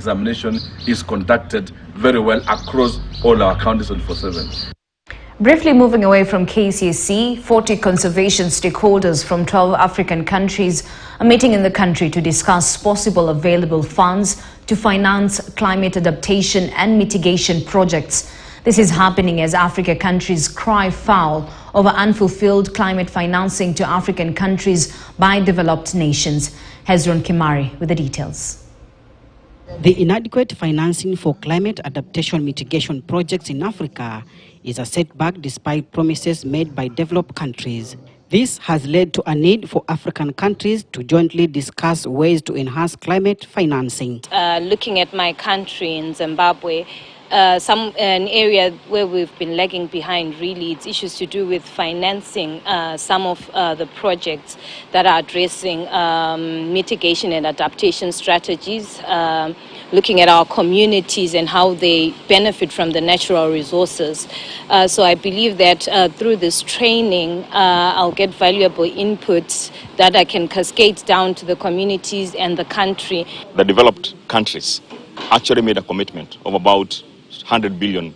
examination is conducted very well across all our counties 24/7. Briefly moving away from KCSE, 40 conservation stakeholders from 12 African countries are meeting in the country to discuss possible available funds to finance climate adaptation and mitigation projects. This is happening as Africa countries cry foul over unfulfilled climate financing to African countries by developed nations. Hezron Kimari with the details. The inadequate financing for climate adaptation mitigation projects in Africa is a setback despite promises made by developed countries. This has led to a need for African countries to jointly discuss ways to enhance climate financing. Looking at my country in Zimbabwe, an area where we've been lagging behind really, it's issues to do with financing some of the projects that are addressing mitigation and adaptation strategies, looking at our communities and how they benefit from the natural resources. So I believe that through this training, I'll get valuable inputs that I can cascade down to the communities and the country. The developed countries actually made a commitment of about $100 billion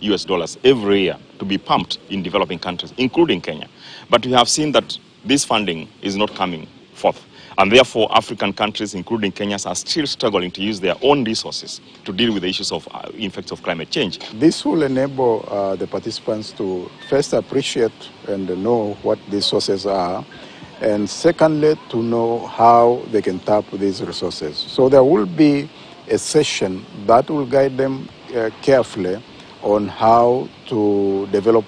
every year to be pumped in developing countries, including Kenya. But we have seen that this funding is not coming forth. And therefore, African countries, including Kenya, are still struggling to use their own resources to deal with the issues of effects of climate change. This will enable the participants to first appreciate and know what these sources are, and secondly, to know how they can tap these resources. So there will be a session that will guide them carefully on how to develop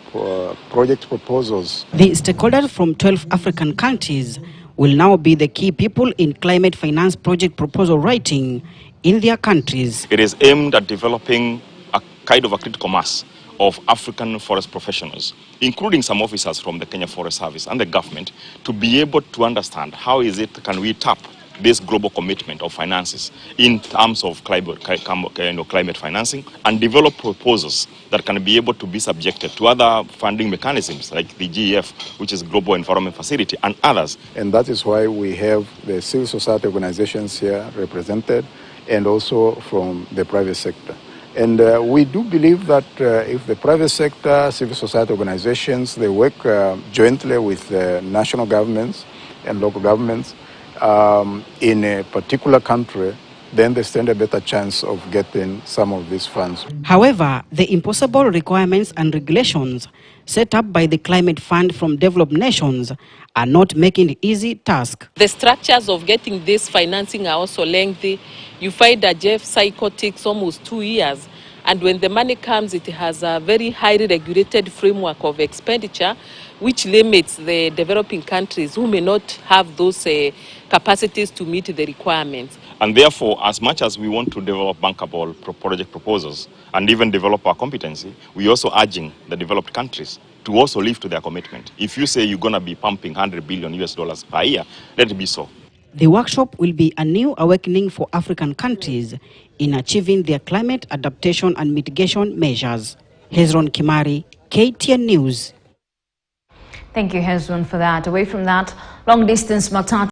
project proposals. The stakeholders from 12 African countries will now be the key people in climate finance project proposal writing in their countries. It is aimed at developing a kind of a critical mass of African forest professionals, including some officers from the Kenya Forest Service and the government, to be able to understand how can we tap this global commitment of finances in terms of climate financing, and develop proposals that can be able to be subjected to other funding mechanisms like the GEF, which is Global Environment Facility, and others. And that is why we have the civil society organizations here represented, and also from the private sector. And we do believe that if the private sector, civil society organizations, they work jointly with national governments and local governments, in a particular country, then they stand a better chance of getting some of these funds. However, the impossible requirements and regulations set up by the Climate Fund from developed nations are not making the easy task. The structures of getting this financing are also lengthy. You find that GEF cycle takes almost 2 years. And when the money comes, it has a very highly regulated framework of expenditure, which limits the developing countries who may not have those capacities to meet the requirements. And therefore, as much as we want to develop bankable project proposals and even develop our competency, we also urging the developed countries to also live to their commitment. If you say you're going to be pumping $100 billion per year, let it be so. The workshop will be a new awakening for African countries in achieving their climate adaptation and mitigation measures. Hezron Kimari, KTN News. Thank you, Hezron, for that. Away from that, long-distance matatu